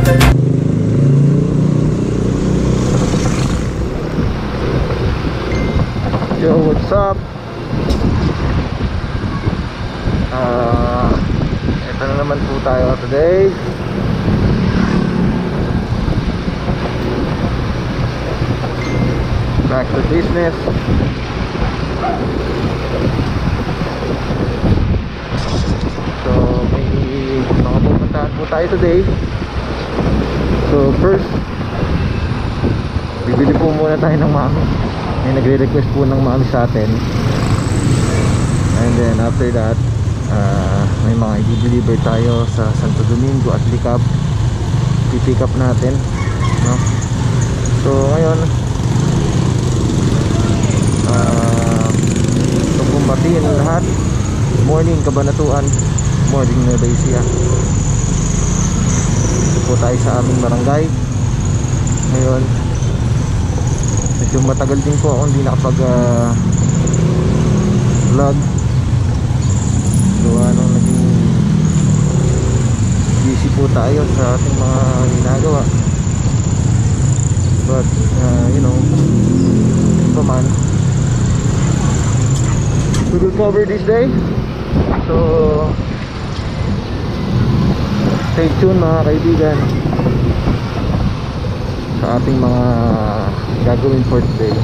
Yo, what's up? Ito na naman po tayo today. Back to business. So may mga pupuntahan po tayo today. So first, bibili po muna tayo ng mami. May nagre-request po ng mami sa atin. And then after that, may mga i-deliver tayo sa Santo Domingo at Licab. I-pick up natin, no? So ngayon, ito pong batiin lahat. Morning Cabanatuan, morning Nueva Ecija. Ito po tayo sa aming barangay ngayon. Medyo matagal din po ako hindi nakapag vlog. So anong naging busy po tayo sa ating mga ginagawa. But you know, ito man, we will cover this day. So stay tuned mga kaibigan sa ating mga gagawin for today.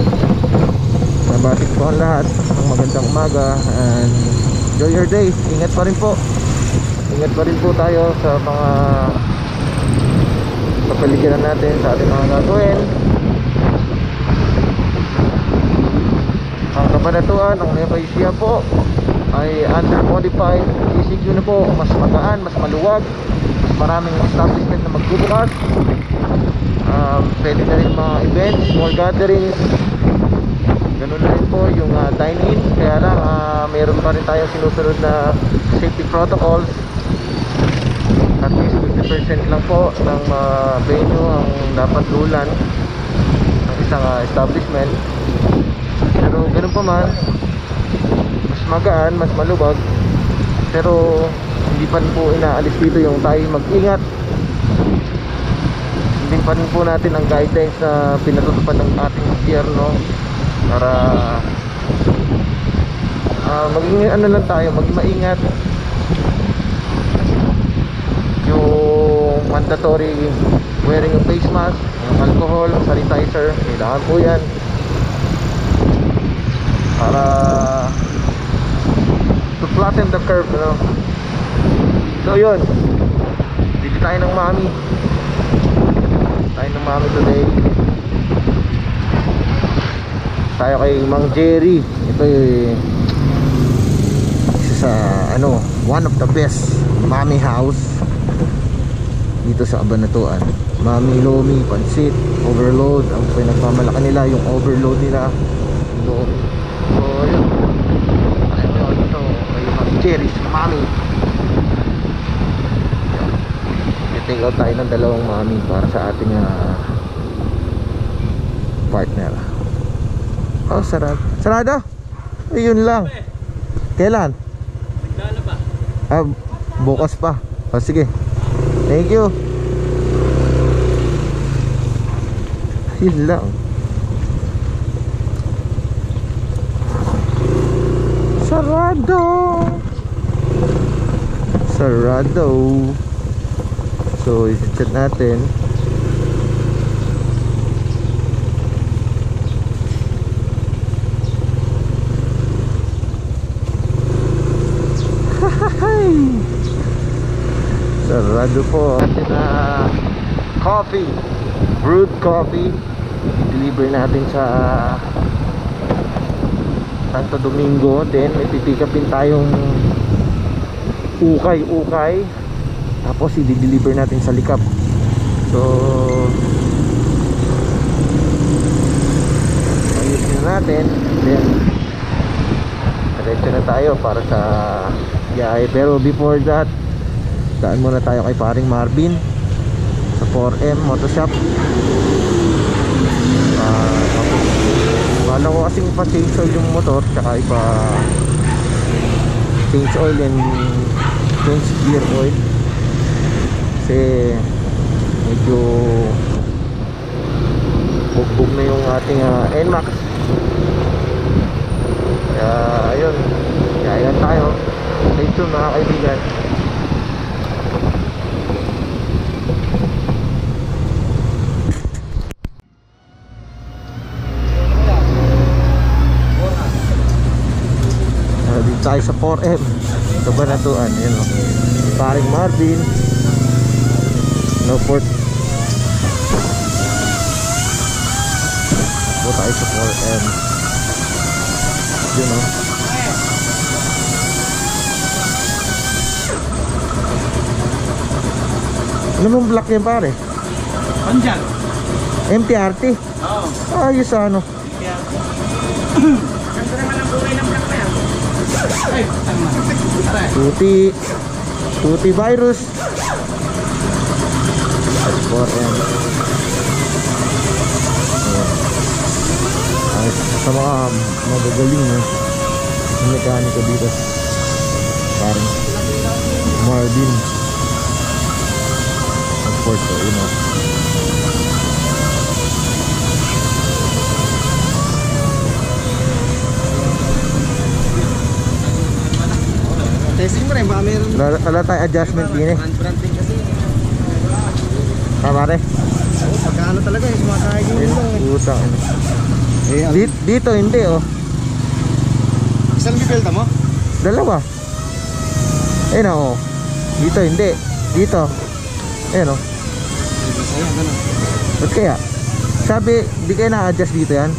Nabatik po ang lahat ng magandang umaga and enjoy your day. Ingat pa rin po. Ingat pa rin po tayo sa mga kapaligiran natin, sa ating mga gagawin. Ang Cabanatuan, ang Nueva Ecija po ay under modified ECQ na po. Mas magaan, mas maluwag, mas maraming establishment na magbubukas. Pwede na rin mga events, small gatherings. Ganun na rin po yung dine-in. Kaya lang mayroon pa rin tayong sinusunod na safety protocols. At least 50% lang po ng venue ang dapat lulan ng isang establishment. Pero ganun pa man, mas magaan, mas maluwag. Pero hindi pa rin po inaalis dito yung tayo mag-ingat. Hindi pa rin po natin ang guidelines na pinatutupad ng ating gobyerno para maging ano lang tayo, maging maingat. Yung mandatory wearing of face mask, yung alcohol, sanitizer, kailangan po yan para to flatten the curve, no? So yun, bili tayo ng mami. Tayo ng mami today. Tayo kay Mang Jerry. Ito isa sa one of the best mami house dito sa Cabanatuan. Mami Lomi, pansit, overload. Ang pinagmamalaki nila yung overload nila doon. So yun, tayo dito kay Mang Jerry sa mami. I-take out tayo ng dalawang mami para sa ating partner. Oh, sarado? Ayun lang. Kailan? Nagdala pa. Bukas pa. Oh, sige. Thank you. Ayun lang. Sarado. So, i-chat natin. Sarado po. Natin na coffee, brewed coffee, i-deliver natin sa Santo Domingo. Then may pipick upin tayong ukay. Tapos i-deliver natin sa Licab. So ayusin na natin. Then diretso na tayo para sa biyahe. Pero before that, daan muna tayo kay paring Marvin sa 4M Moto Shop. Wala ko kasing pa-change oil yung motor, tsaka ipa change oil and change gear oil. Kasi medyo bugbog na yung ating NMAX. Kaya ayun, kaya tayo. Stay tuned mga kaibigan. Dito tayo sa 4M sa Banatuan. Yan o, paring Marvin Newport. Dito tayo sa 4M. Yun o. Ano mong black yan pare? Panjang. MTRT? Oo. Ayos ano. Ganda naman ang kulay ng black na yan. Ay, tama. Tuti virus. 4M. Ay, sa mga magagaling na mekaniko dito. Parang Marvin Porto, you know. Testing mo rin, baka meron. Wala tayong adjustment din eh. Branding kasi. Tama rin. Pagkaano talaga yung sumakahig yung ilong eh. Utang. Dito hindi oh. Isang bibelta mo? Dalawa. Ayun oh. Dito hindi. Dito. Ayun oh. Ayan, gano'n. Ba't kaya? Sabi, di kayo na-adjust dito yan?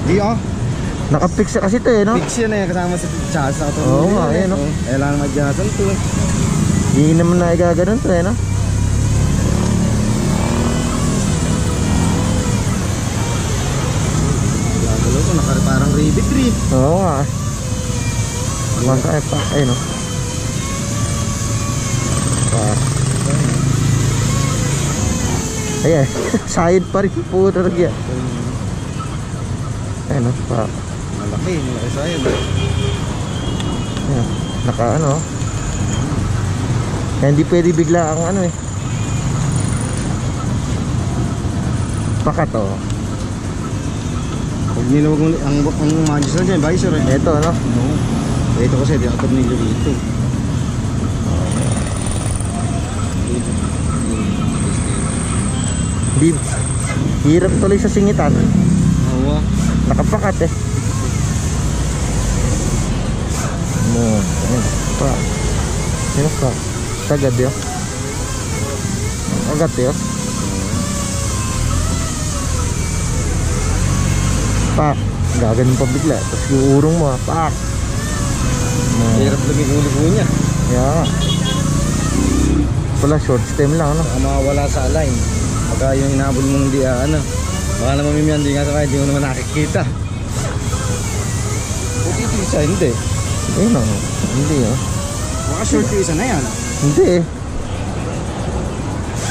Di oh. Nakapix kasi ito eh no? Fix yan eh, kasama sa chassis ako. Oo nga, ayan no? Kailangan madyasan to. Hindi naman na igaganon to eh no? Gagalaw ko, parang rivet rin. Oo nga. Masa pa, ayun no? Ayan, side pa rin po talaga. Ayan no? Malaki sa'yo. Ayan, naka ano. Kaya hindi pwede bigla ang ano eh. Pakat oh. Pag nilawag mo ang manches na dyan, visor eh. Ito ano? Oo. Ito kasi, di ako tornilyo dito. Hirap tuloy sa singitan. Oo. Nakapakat eh. Ayan pa. Ayan pa. Sagad yun. Agad yun. Pak. Gaganin pa bigla. Tapos yung urong mo pak. Hirap lumiguligo niya. Yeah. Wala short stem lang ano. Baka mawawala sa align. Pagka yung inabol mong di ano. Baka naman mimiyan, di nga sa di mo naman nakikita. Buti ito isa, hindi. Ayun o. Hindi o. Baka short yung isa na yan. Hindi eh.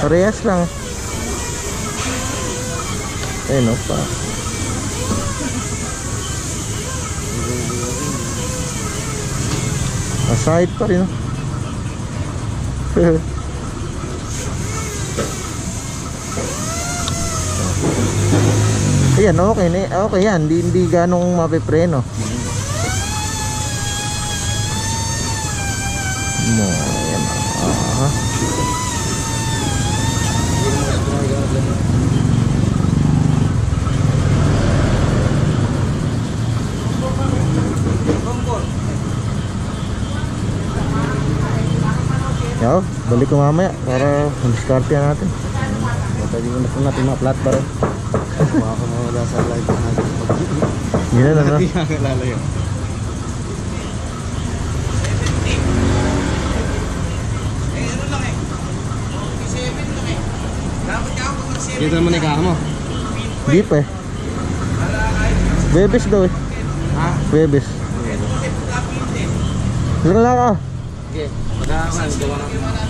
Parehas lang. Ayun o pa. Aside pa rin o. Ayan, okay na. Okay yan. Hindi ganong mapipreno. Ayan. Aha. Yo, balik ko mamaya para diskarte natin. Pwede mo na po natin ma-flat bar. Baka ka mawala sa live natin. Yun na no? Hindi nga nalalayo. Kita mo na yung kaka mo? Di pa eh. Bebes daw eh. Ha? Bebes. Lang lang ah. Okay. Magkakaman, gawa na.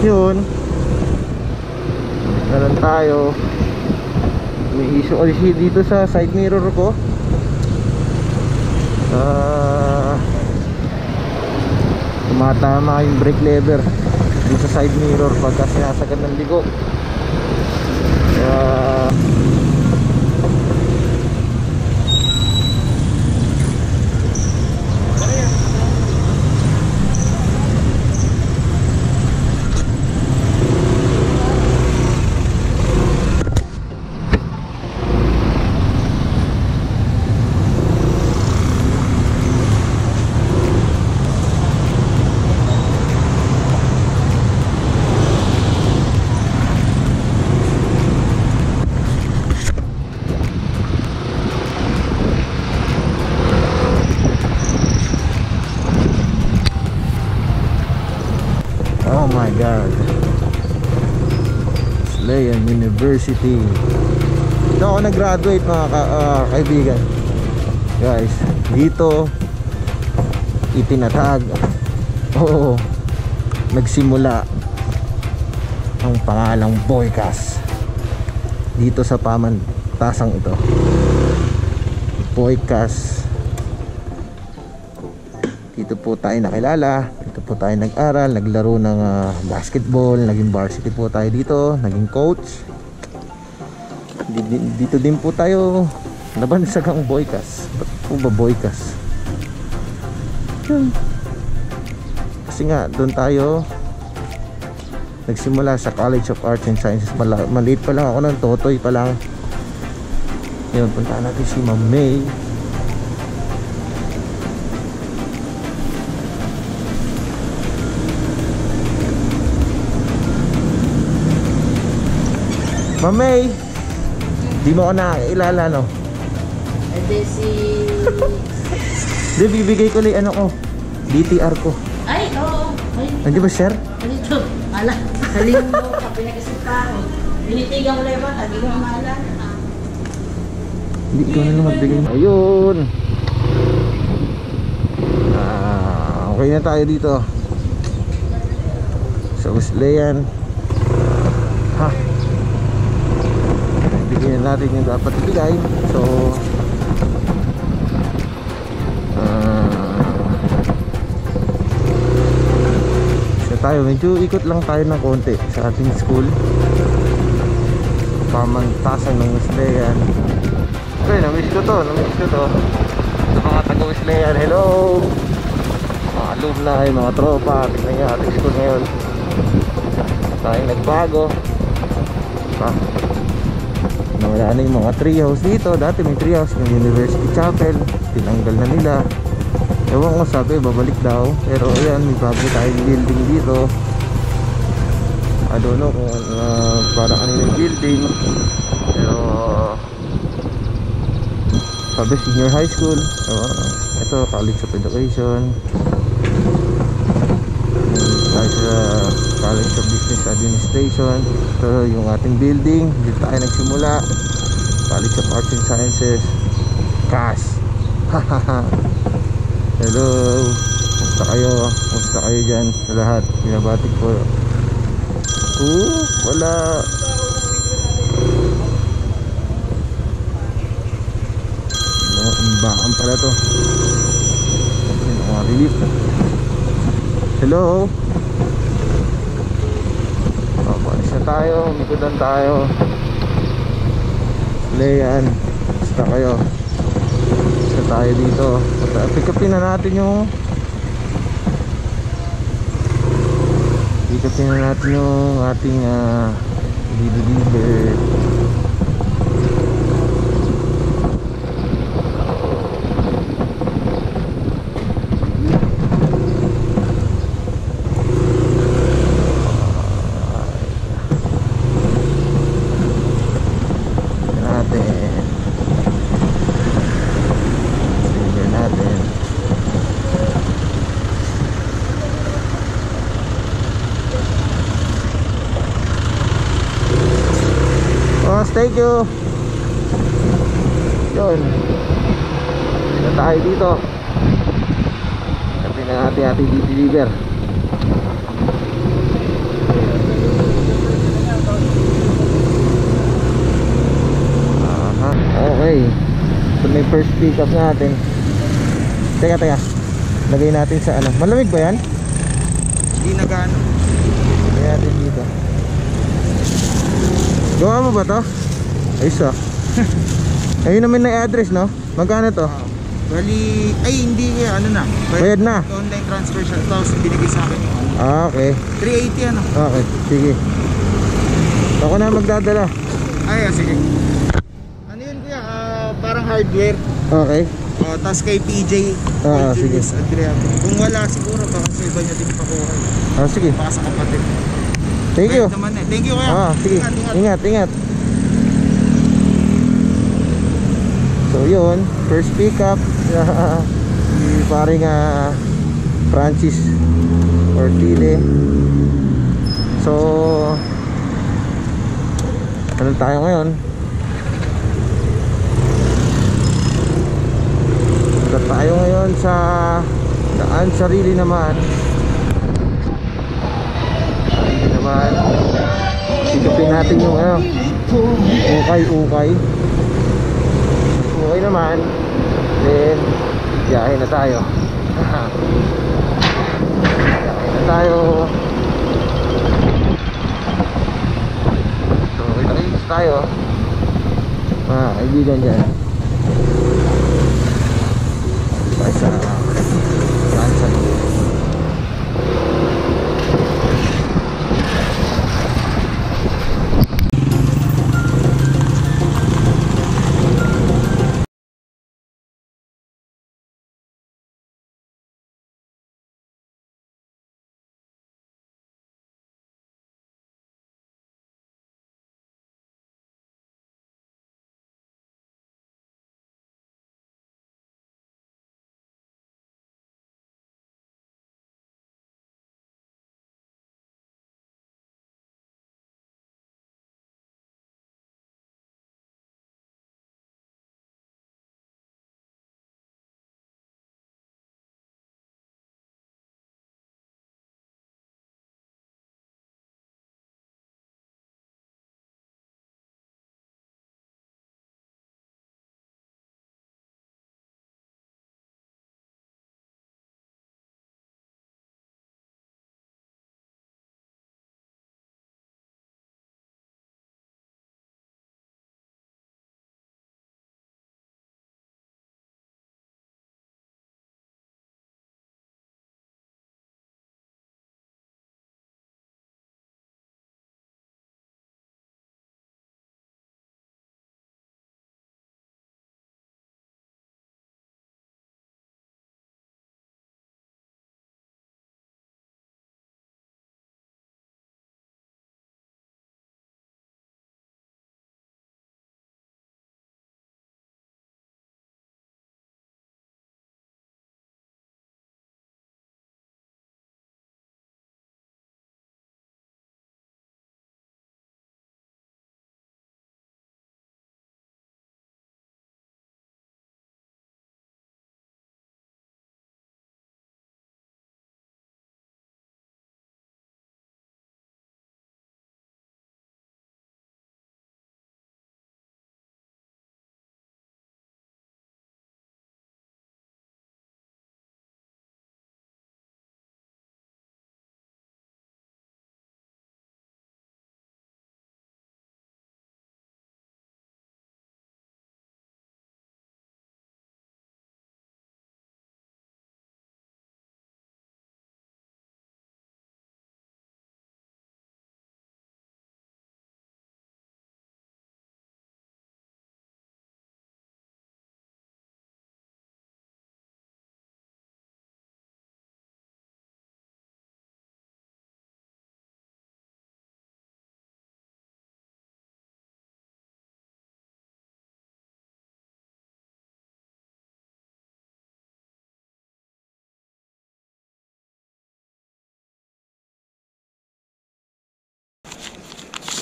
Yun. Meron tayo. May issue kasi dito sa side mirror ko. tumatama yung brake lever dun sa side mirror pagka sinasagad ng bigo. Kaya oh my god, Wesleyan University. Dito ako nag-graduate mga kaibigan. Guys, dito itinatag, oo, nagsimula ang pangalang Boycas dito sa pamantasang ito. Boycas. Dito po tayo nakilala, dito po tayo nag-aral, naglaro ng basketball, naging varsity po tayo dito, naging coach. Dito din po tayo nabansagang Boycas. Ba't po ba Boycas? Kasi nga doon tayo nagsimula sa College of Arts and Sciences. Maliit pa lang ako nun, totoy pa lang. Yun, puntaan natin si Ma'am May. Ma'am May, di mo ako nakakilala, no? Ede si... Di, bibigay ko lang ano ko, DTR ko. Ay, oo. Nandiyo ba, sir? Halito. Ala. Halito mo. Pinagkasipa ako. Binitigan ko lang ba? Sabi ko maalala. Hindi, ikaw na lang magbigay. Ayun. Okay na tayo dito. Sa Wesleyan. Ha? Bigyan natin yung dapat ibigay. So tayo, medyo ikot lang tayo ng konti sa ating school, pamantasan ng Wesleyan. Okay, namiss ko to sa mga taga Wesleyan. Hello mga alumni, mga tropa. Tignan nyo ating school ngayon, tayong nagbago pa. Nawala na yung mga treehouse dito. Dati may treehouse yung University Chapel, tinanggal na nila. Ewan ko, sabi babalik daw. Pero ayan, may bago tayong building dito. I don't know kung para kanilang building. Pero sabi senior high school. So, ito College of Education. Tayo sa College of Business Administration. Ito yung ating building. Dito tayo nagsimula. College of Arts and Sciences, CAS. Hello, kumusta kayo dyan sa lahat? Binabatik ko. Wala. Bakam pala to. Relief. Hello. Palis na tayo, umikutan tayo. Leyan, basta kayo. Basta tayo dito. Pick upin na natin yung ating deliver. Thank you. Yun, na tayo dito. Sabi na natin ating deliver. Okay, ito na yung first pick up natin. Teka. Lagay natin sa ano. Malamig ba yan? Hindi nagano. Lagay natin dito. Gawa mo ba to? Ayos ah. Ayun naman na address, no? Magkano to? Bali, ay hindi ano na. Bayad na. Online transfer siya. Tapos binigay sa akin yung ano. Ah, okay. 380 ano. Okay, sige. Ako na magdadala. Ay, sige. Ano yun kuya? Parang hardware. Okay. Tapos kay PJ. Sige. Adriano. Kung wala siguro, baka sa iba niya din pakuha. Sige. Baka sa kapatid. Thank you. Naman, eh. Thank you kuya. Sige. Ingat. So yun, first pickup si paring Francis Ortile. So ano tayo ngayon? Punta tayo ngayon sa daan sarili naman. Sikapin natin yung ukay naman, then biyahe na tayo. So kita-kits tayo mga kaibigan dyan sa Kansas.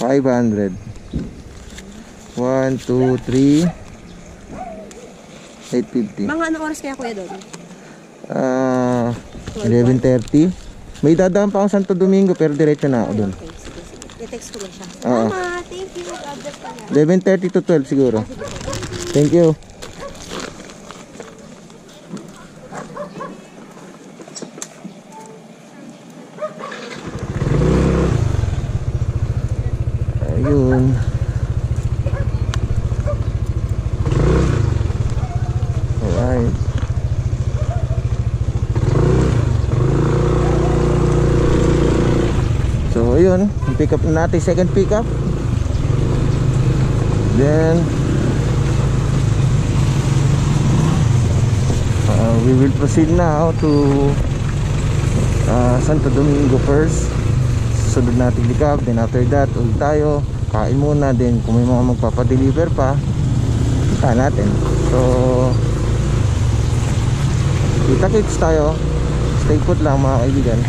500. 1, 2, 3 850. Mga anong oras kaya kuya doon? 11:30. May dadaan pa akong Santo Domingo pero diretso na ako doon. Okay, sige. I-text ko lang siya. Oo. Mama, thank you. God bless ka na. 11:30 to 12 siguro. Thank you. pick up na natin, second pick up. Then we will proceed now to Santo Domingo first. Sunod natin pick up, then after that ulit tayo, kain muna, then kung may mga magpapadeliver pa, kita natin. So kita-kits tayo, stay put lang mga kaibigan.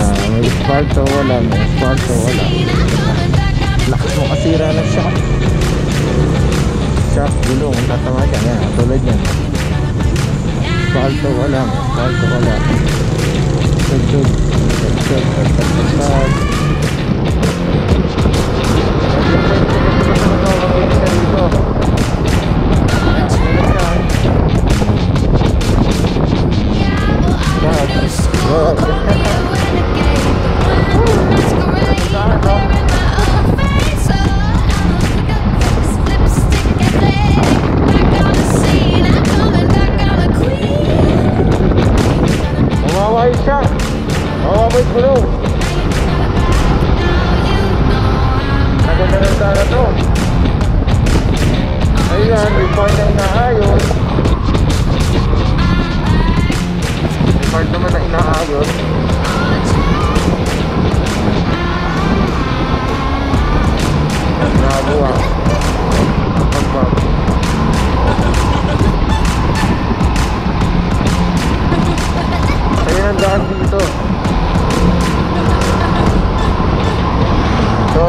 May espalto, wala. May espalto, wala. Lakas mo kasira ng shock. Shock, gulong, tatama siya. Yan, tulad yan. Espalto, wala. Espalto, wala. Tugtog. Tugtog. Tugtog. Mawaway siya. Mawaway gulong. Naganda rin sana to. Ayan, may part na inaayos. May part naman na inaayos. Nagawa. Pagpag. Ayan ang daan dito. So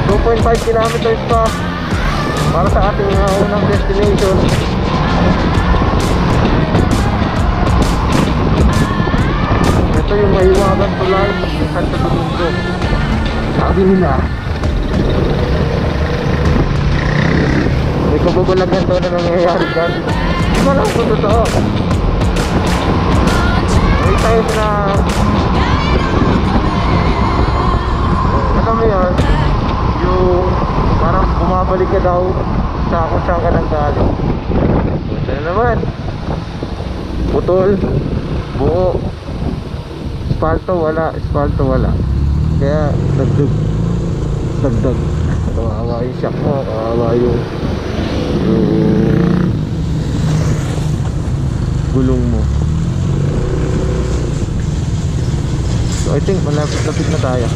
2.5 kilometers pa para sa ating unang destination. Ito yung Mahiwagan Tulay sa Santo Domingo. Sabi nila may kababalagan daw na nangyayari dyan. Hindi ko lang kung totoo. May time na alam mo yan, yung parang bumabalik ka daw sa kung saan ka nang galing. Ito na naman, putol, buo, espalto wala, espalto wala. Kaya dagdag. Kawawa yung shock mo, kawawa yung gulong mo. So I think malapit-lapit na tayo.